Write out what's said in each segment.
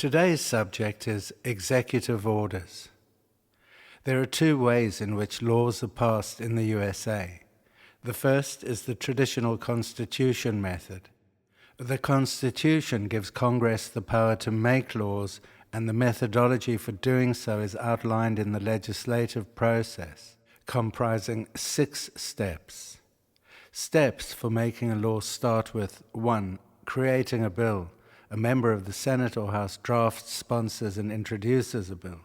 Today's subject is executive orders. There are two ways in which laws are passed in the USA. The first is the traditional Constitution method. The Constitution gives Congress the power to make laws, and the methodology for doing so is outlined in the legislative process, comprising 6 steps. Steps for making a law start with 1. Creating a bill. A member of the Senate or House drafts, sponsors, and introduces a bill.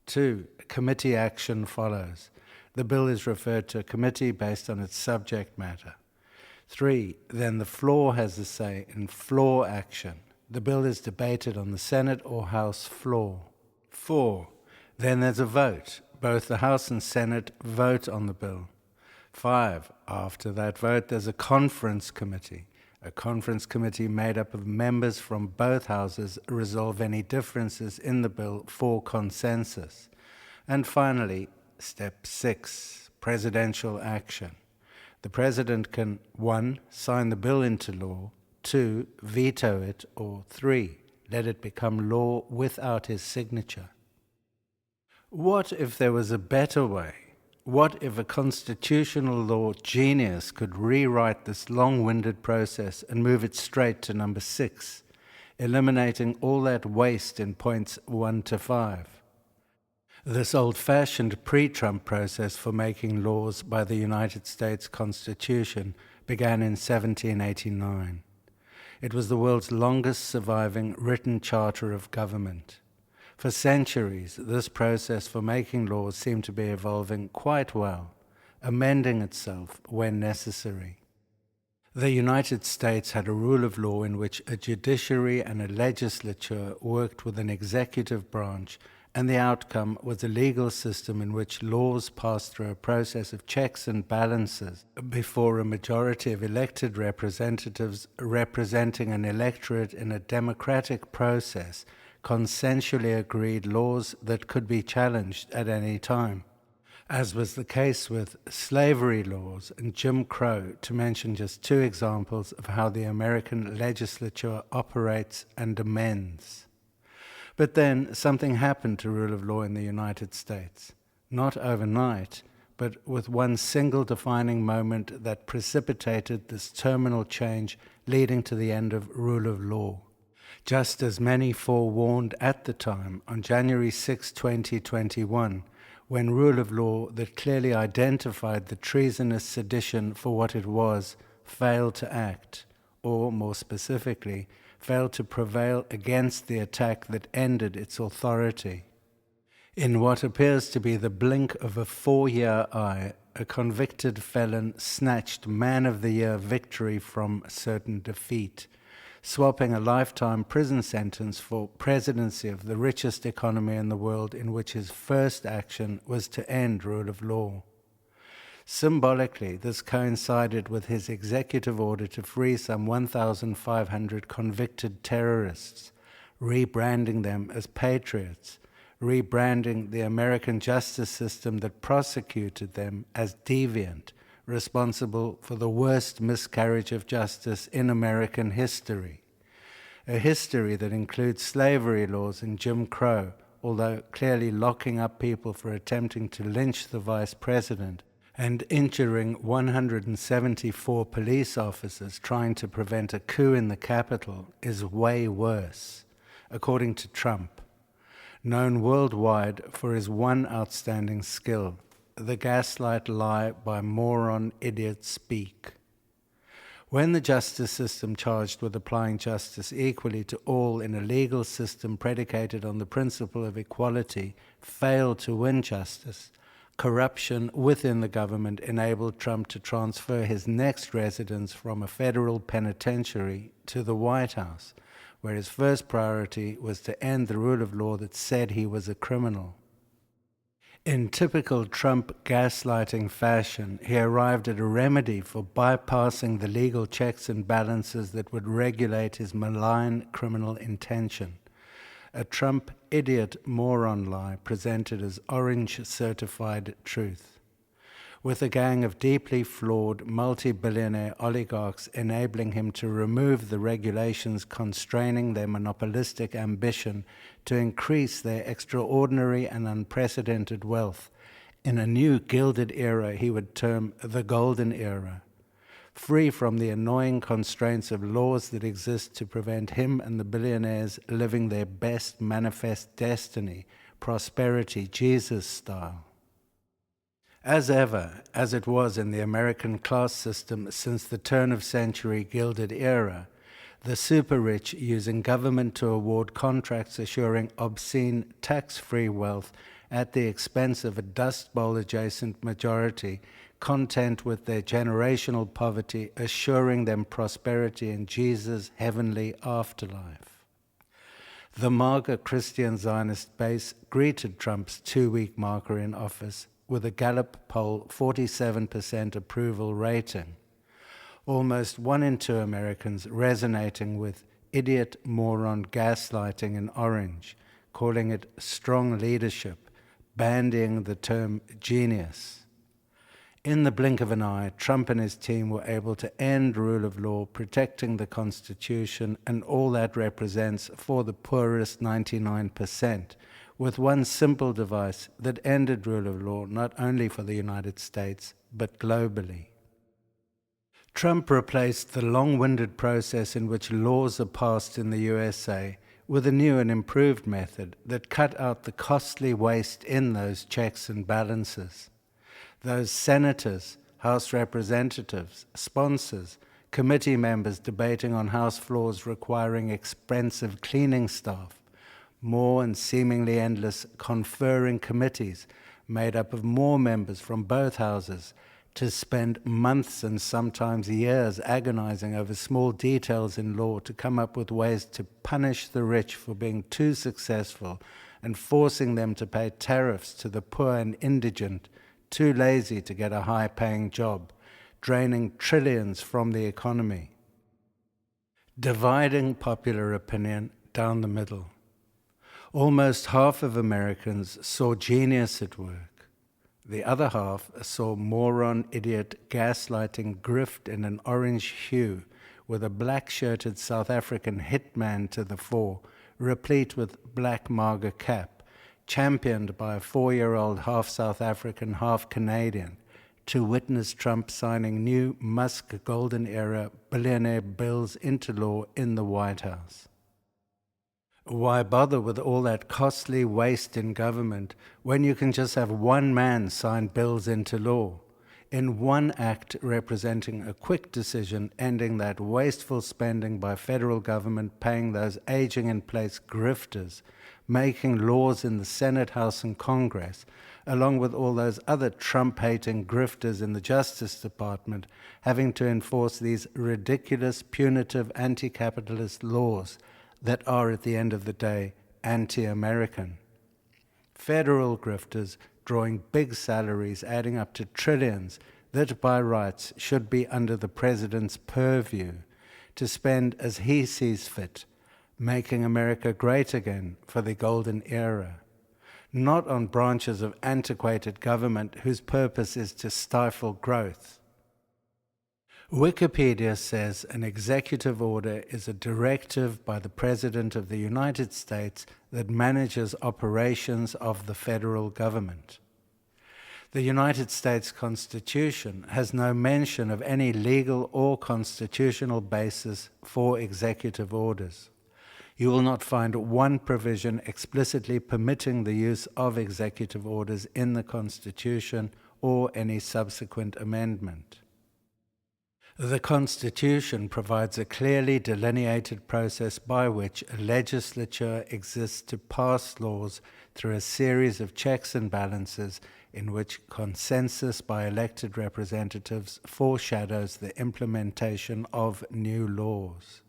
2. Committee action follows. The bill is referred to a committee based on its subject matter. 3. Then the floor has a say in floor action. The bill is debated on the Senate or House floor. 4. Then there's a vote. Both the House and Senate vote on the bill. 5. After that vote, there's a conference committee. A conference committee made up of members from both houses resolve any differences in the bill for consensus. And finally, step 6, presidential action. The president can 1. Sign the bill into law, 2. Veto it, or 3. Let it become law without his signature. What if there was a better way? What if a constitutional law genius could rewrite this long-winded process and move it straight to number 6, eliminating all that waste in points 1 to 5? This old-fashioned pre-Trump process for making laws by the United States Constitution began in 1789. It was the world's longest surviving written charter of government. For centuries, this process for making laws seemed to be evolving quite well, amending itself when necessary. The United States had a rule of law in which a judiciary and a legislature worked with an executive branch, and the outcome was a legal system in which laws passed through a process of checks and balances before a majority of elected representatives representing an electorate in a democratic process consensually agreed laws that could be challenged at any time, as was the case with slavery laws and Jim Crow, to mention just 2 examples of how the American legislature operates and amends. But then something happened to rule of law in the United States, not overnight, but with one single defining moment that precipitated this terminal change leading to the end of rule of law. Just as many forewarned at the time, on January 6, 2021, when rule of law that clearly identified the treasonous sedition for what it was failed to act, or more specifically, failed to prevail against the attack that ended its authority. In what appears to be the blink of a 4-year eye, a convicted felon snatched Man of the Year victory from certain defeat, swapping a lifetime prison sentence for presidency of the richest economy in the world, in which his first action was to end rule of law. Symbolically, this coincided with his executive order to free some 1,500 convicted terrorists, rebranding them as patriots, rebranding the American justice system that prosecuted them as deviant, responsible for the worst miscarriage of justice in American history. A history that includes slavery laws and Jim Crow, although clearly locking up people for attempting to lynch the vice president and injuring 174 police officers trying to prevent a coup in the Capitol is way worse, according to Trump, known worldwide for his one outstanding skill: the gaslight lie by moron idiot speak. When the justice system charged with applying justice equally to all in a legal system predicated on the principle of equality failed to win justice, corruption within the government enabled Trump to transfer his next residence from a federal penitentiary to the White House, where his first priority was to end the rule of law that said he was a criminal. In typical Trump gaslighting fashion, he arrived at a remedy for bypassing the legal checks and balances that would regulate his malign criminal intention. A Trump idiot moron lie presented as orange certified truth. with a gang of deeply flawed multi-billionaire oligarchs enabling him to remove the regulations constraining their monopolistic ambition to increase their extraordinary and unprecedented wealth in a new gilded era he would term the Golden Era, free from the annoying constraints of laws that exist to prevent him and the billionaires living their best manifest destiny, prosperity, Jesus style. As ever, as it was in the American class system since the turn-of-century Gilded Era, the super-rich using government to award contracts assuring obscene tax-free wealth at the expense of a Dust Bowl-adjacent majority, content with their generational poverty, assuring them prosperity in Jesus' heavenly afterlife. The MAGA Christian Zionist base greeted Trump's 2-week marker in office with a Gallup poll 47% approval rating. Almost 1 in 2 Americans resonating with idiot moron gaslighting in orange, calling it strong leadership, bandying the term genius. In the blink of an eye, Trump and his team were able to end rule of law, protecting the Constitution and all that represents for the poorest 99%, with one simple device that ended rule of law not only for the United States, but globally. Trump replaced the long-winded process in which laws are passed in the USA with a new and improved method that cut out the costly waste in those checks and balances. Those senators, House representatives, sponsors, committee members debating on House floors requiring expensive cleaning staff, more and seemingly endless conferring committees made up of more members from both houses to spend months and sometimes years agonizing over small details in law to come up with ways to punish the rich for being too successful and forcing them to pay tariffs to the poor and indigent, too lazy to get a high-paying job, draining trillions from the economy. Dividing popular opinion down the middle. Almost half of Americans saw genius at work. The other half saw moron, idiot, gaslighting grift in an orange hue with a black-shirted South African hitman to the fore, replete with black MAGA cap, championed by a 4-year-old half South African, half Canadian, to witness Trump signing new Musk Golden Era billionaire bills into law in the White House. Why bother with all that costly waste in government when you can just have one man sign bills into law, in one act representing a quick decision ending that wasteful spending by federal government paying those aging-in-place grifters, making laws in the Senate, House, and Congress, along with all those other Trump-hating grifters in the Justice Department having to enforce these ridiculous, punitive, anti-capitalist laws that are, at the end of the day, anti-American. Federal grifters drawing big salaries adding up to trillions that by rights should be under the president's purview to spend as he sees fit, making America great again for the Golden Era, not on branches of antiquated government whose purpose is to stifle growth. Wikipedia says an executive order is a directive by the President of the United States that manages operations of the federal government. The United States Constitution has no mention of any legal or constitutional basis for executive orders. You will not find one provision explicitly permitting the use of executive orders in the Constitution or any subsequent amendment. The Constitution provides a clearly delineated process by which a legislature exists to pass laws through a series of checks and balances in which consensus by elected representatives foreshadows the implementation of new laws.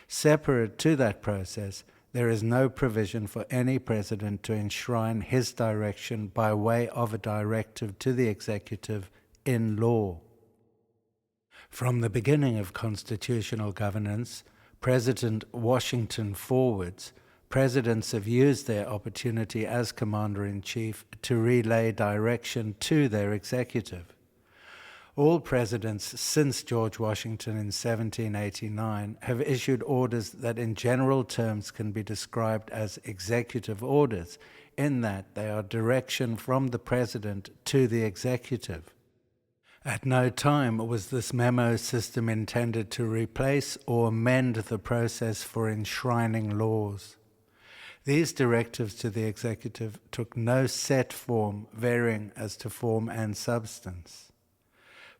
Separate to that process, there is no provision for any president to enshrine his direction by way of a directive to the executive in law. From the beginning of constitutional governance, President Washington forwards, presidents have used their opportunity as Commander-in-Chief to relay direction to their executive. All presidents since George Washington in 1789 have issued orders that in general terms can be described as executive orders, in that they are direction from the president to the executive. At no time was this memo system intended to replace or amend the process for enshrining laws. These directives to the executive took no set form, varying as to form and substance.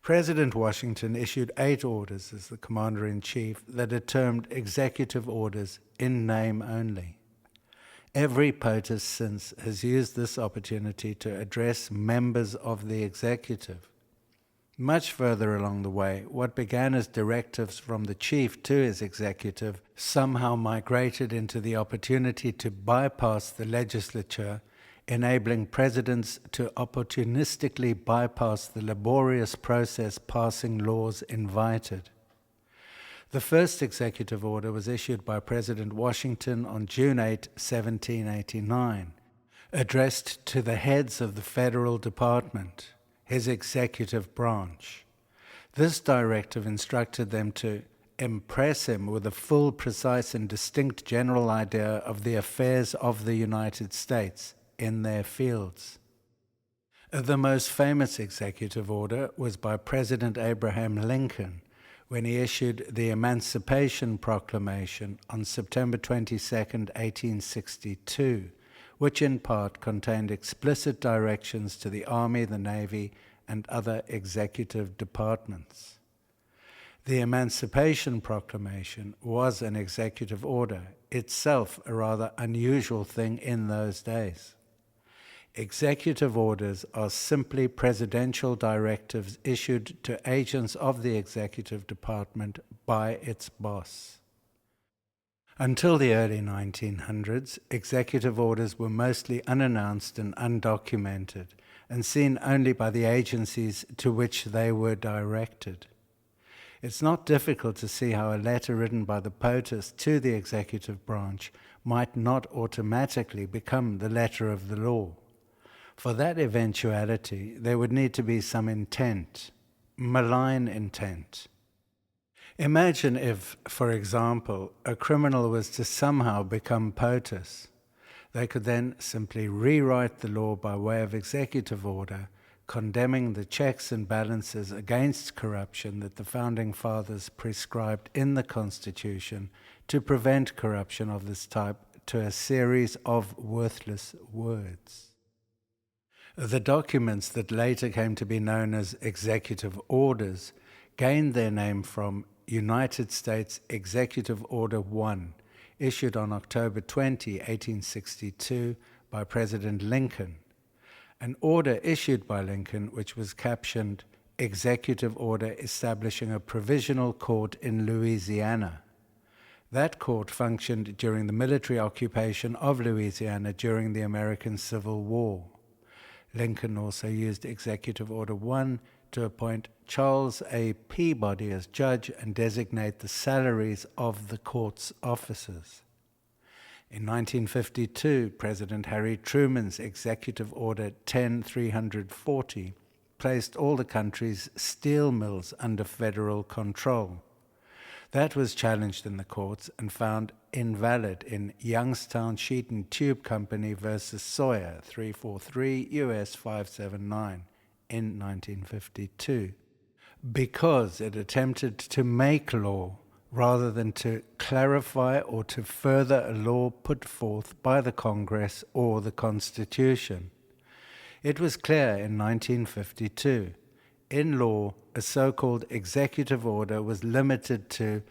President Washington issued 8 orders as the Commander-in-Chief that are termed executive orders in name only. Every POTUS since has used this opportunity to address members of the executive. Much further along the way, what began as directives from the chief to his executive somehow migrated into the opportunity to bypass the legislature, enabling presidents to opportunistically bypass the laborious process passing laws invited. The first executive order was issued by President Washington on June 8, 1789, addressed to the heads of the federal department, his executive branch. This directive instructed them to impress him with a full, precise, and distinct general idea of the affairs of the United States in their fields. The most famous executive order was by President Abraham Lincoln when he issued the Emancipation Proclamation on September 22, 1862, which in part contained explicit directions to the Army, the Navy, and other executive departments. The Emancipation Proclamation was an executive order, itself a rather unusual thing in those days. Executive orders are simply presidential directives issued to agents of the executive department by its boss. Until the early 1900s, executive orders were mostly unannounced and undocumented, and seen only by the agencies to which they were directed. It's not difficult to see how a letter written by the POTUS to the executive branch might not automatically become the letter of the law. For that eventuality, there would need to be some intent, malign intent. Imagine if, for example, a criminal was to somehow become POTUS. They could then simply rewrite the law by way of executive order, condemning the checks and balances against corruption that the Founding Fathers prescribed in the Constitution to prevent corruption of this type to a series of worthless words. The documents that later came to be known as executive orders gained their name from United States Executive Order 1, issued on October 20, 1862, by President Lincoln. An order issued by Lincoln which was captioned Executive Order Establishing a Provisional Court in Louisiana. That court functioned during the military occupation of Louisiana during the American Civil War. Lincoln also used Executive Order 1 to appoint Charles A. Peabody as judge and designate the salaries of the court's officers. In 1952, President Harry Truman's Executive Order 10-340 placed all the country's steel mills under federal control. That was challenged in the courts and found invalid in Youngstown Sheet and Tube Company versus Sawyer, 343 U.S. 579 in 1952, because it attempted to make law rather than to clarify or to further a law put forth by the Congress or the Constitution. It was clear in 1952. In law, a so-called executive order was limited to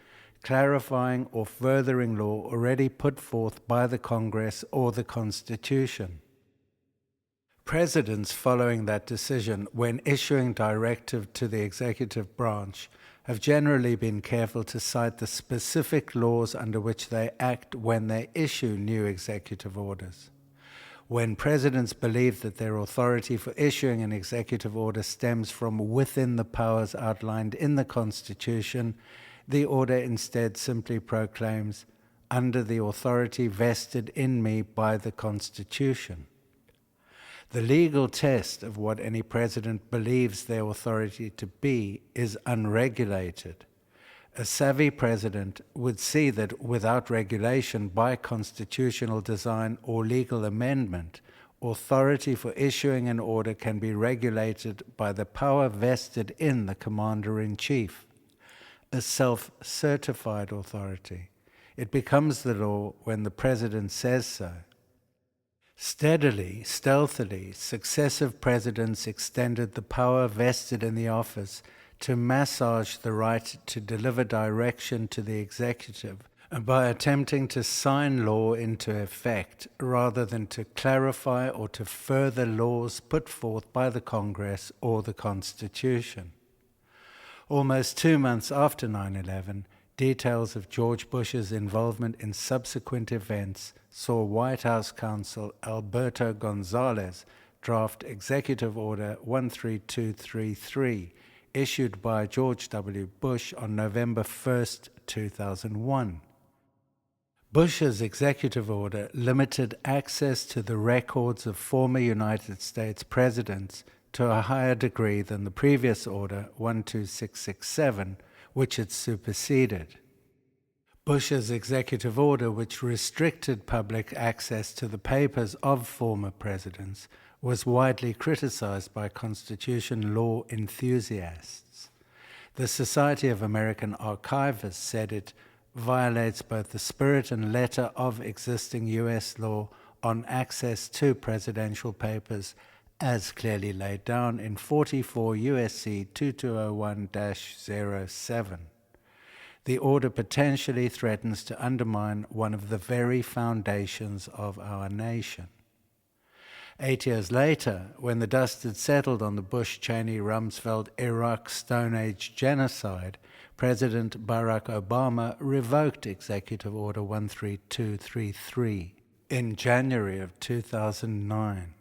clarifying or furthering law already put forth by the Congress or the Constitution. Presidents following that decision, when issuing directive to the executive branch, have generally been careful to cite the specific laws under which they act when they issue new executive orders. When presidents believe that their authority for issuing an executive order stems from within the powers outlined in the Constitution, the order instead simply proclaims, under the authority vested in me by the Constitution. The legal test of what any president believes their authority to be is unregulated. A savvy president would see that without regulation by constitutional design or legal amendment, authority for issuing an order can be regulated by the power vested in the commander-in-chief, a self-certified authority. It becomes the law when the president says so. Steadily, stealthily, successive presidents extended the power vested in the office to massage the right to deliver direction to the executive by attempting to sign law into effect rather than to clarify or to further laws put forth by the Congress or the Constitution. Almost 2 months after 9/11, details of George Bush's involvement in subsequent events saw White House counsel Alberto Gonzales draft Executive Order 13233, issued by George W. Bush on November 1, 2001. Bush's executive order limited access to the records of former United States presidents to a higher degree than the previous order, 12667, which it superseded. Bush's executive order, which restricted public access to the papers of former presidents, was widely criticized by Constitution law enthusiasts. The Society of American Archivists said it violates both the spirit and letter of existing U.S. law on access to presidential papers as clearly laid down in 44 U.S.C. 2201-07. The order potentially threatens to undermine one of the very foundations of our nation. 8 years later, when the dust had settled on the Bush-Cheney-Rumsfeld Iraq Stone Age genocide, President Barack Obama revoked Executive Order 13233 in January of 2009.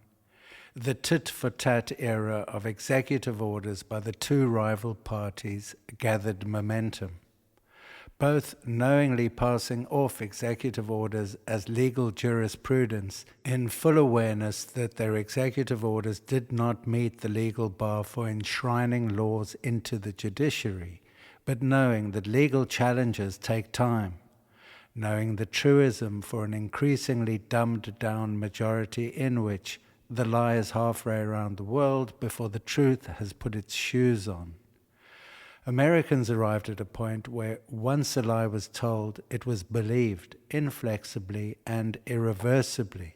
The tit-for-tat era of executive orders by the two rival parties gathered momentum, both knowingly passing off executive orders as legal jurisprudence in full awareness that their executive orders did not meet the legal bar for enshrining laws into the judiciary, but knowing that legal challenges take time, knowing the truism for an increasingly dumbed-down majority in which the lie is halfway around the world before the truth has put its shoes on. Americans arrived at a point where once a lie was told, it was believed inflexibly and irreversibly.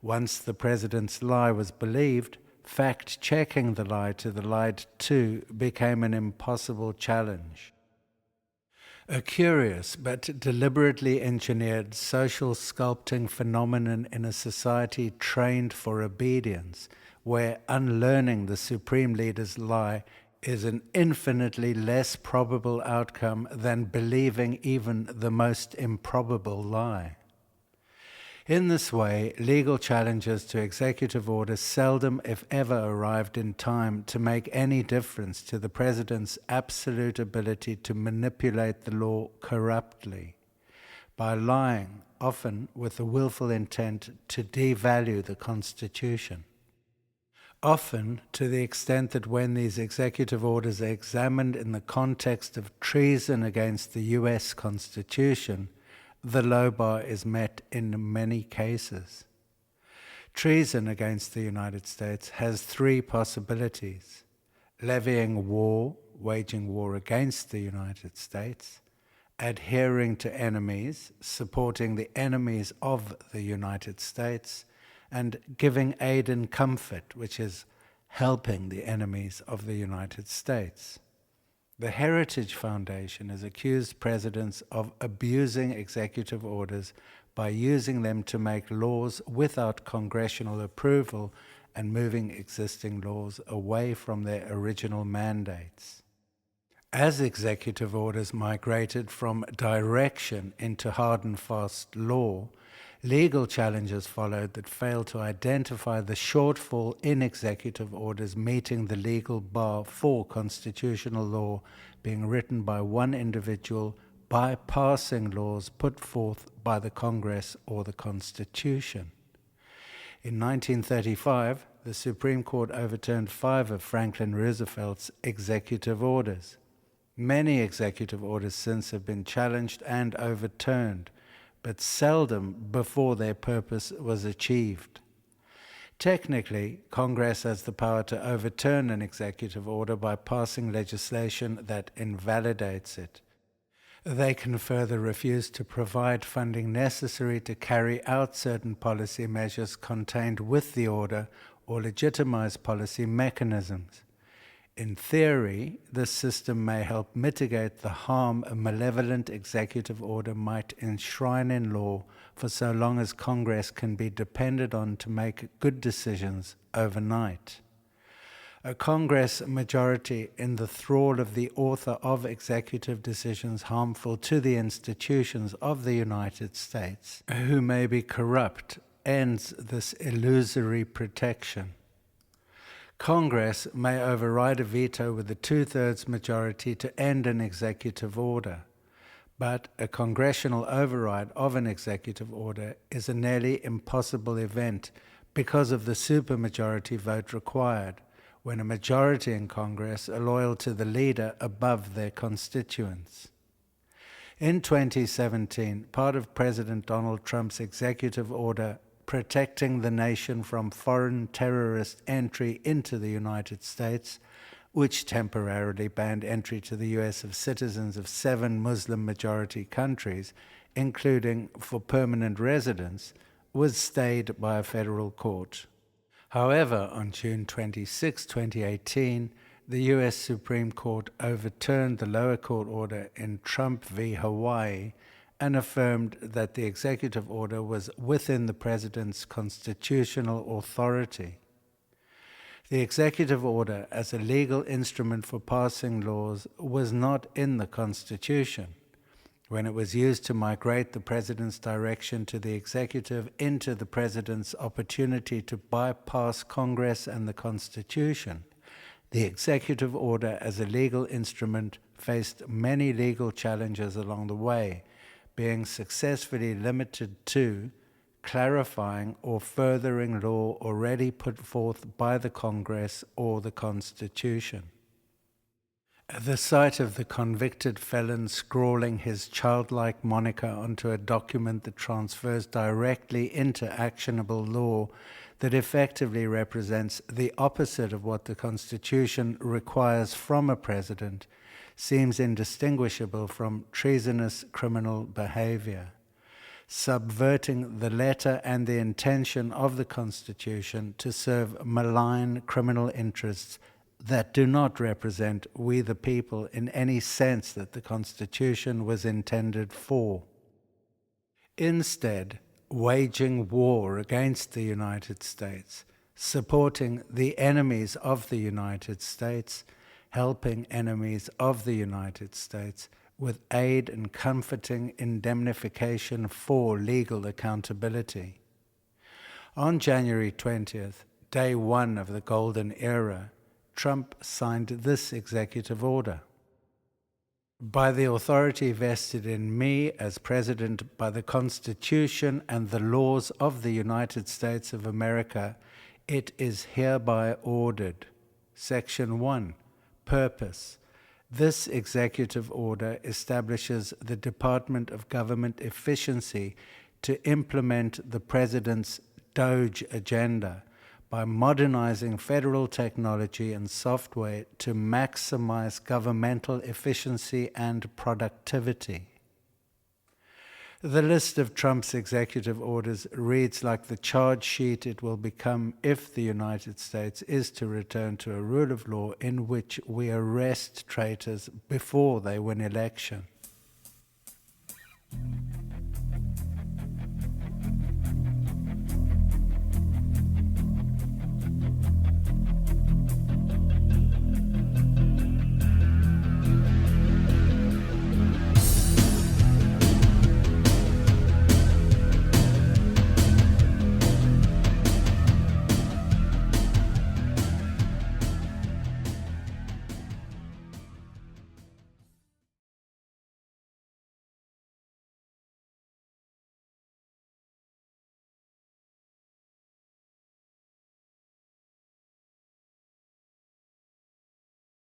Once the president's lie was believed, fact-checking the lie to the lied to became an impossible challenge. A curious but deliberately engineered social sculpting phenomenon in a society trained for obedience, where unlearning the supreme leader's lie is an infinitely less probable outcome than believing even the most improbable lie. In this way, legal challenges to executive orders seldom, if ever, arrived in time to make any difference to the president's absolute ability to manipulate the law corruptly, by lying, often with the willful intent to devalue the Constitution. Often to the extent that when these executive orders are examined in the context of treason against the U.S. Constitution, the low bar is met in many cases. Treason against the United States has three possibilities: levying war, waging war against the United States; adhering to enemies, supporting the enemies of the United States; and giving aid and comfort, which is helping the enemies of the United States. The Heritage Foundation has accused presidents of abusing executive orders by using them to make laws without congressional approval and moving existing laws away from their original mandates. As executive orders migrated from direction into hard and fast law, legal challenges followed that failed to identify the shortfall in executive orders meeting the legal bar for constitutional law being written by one individual bypassing laws put forth by the Congress or the Constitution. In 1935, the Supreme Court overturned 5 of Franklin Roosevelt's executive orders. Many executive orders since have been challenged and overturned, but seldom before their purpose was achieved. Technically, Congress has the power to overturn an executive order by passing legislation that invalidates it. They can further refuse to provide funding necessary to carry out certain policy measures contained with the order or legitimize policy mechanisms. In theory, this system may help mitigate the harm a malevolent executive order might enshrine in law for so long as Congress can be depended on to make good decisions overnight. A Congress majority in the thrall of the author of executive decisions harmful to the institutions of the United States, who may be corrupt, ends this illusory protection. Congress may override a veto with a 2/3 majority to end an executive order, but a congressional override of an executive order is a nearly impossible event because of the supermajority vote required, when a majority in Congress are loyal to the leader above their constituents. In 2017, part of President Donald Trump's executive order protecting the nation from foreign terrorist entry into the United States, which temporarily banned entry to the U.S. of citizens of 7 Muslim-majority countries, including for permanent residents, was stayed by a federal court. However, on June 26, 2018, the U.S. Supreme Court overturned the lower court order in Trump v. Hawaii and affirmed that the executive order was within the president's constitutional authority. The executive order, as a legal instrument for passing laws, was not in the Constitution. When it was used to migrate the president's direction to the executive into the president's opportunity to bypass Congress and the Constitution, the executive order as a legal instrument faced many legal challenges along the way, being successfully limited to clarifying or furthering law already put forth by the Congress or the Constitution. The sight of the convicted felon scrawling his childlike moniker onto a document that transfers directly into actionable law that effectively represents the opposite of what the Constitution requires from a president seems indistinguishable from treasonous criminal behavior. Subverting the letter and the intention of the Constitution to serve malign criminal interests that do not represent we the people in any sense that the Constitution was intended for. Instead, waging war against the United States, supporting the enemies of the United States, helping enemies of the United States with aid and comforting indemnification for legal accountability. On January 20th, day 1 of the Golden Era, Trump signed this executive order. By the authority vested in me as President by the Constitution and the laws of the United States of America, it is hereby ordered. Section 1. Purpose. This executive order establishes the Department of Government Efficiency to implement the President's DOGE agenda by modernizing federal technology and software to maximize governmental efficiency and productivity. The list of Trump's executive orders reads like the charge sheet it will become if the United States is to return to a rule of law in which we arrest traitors before they win election.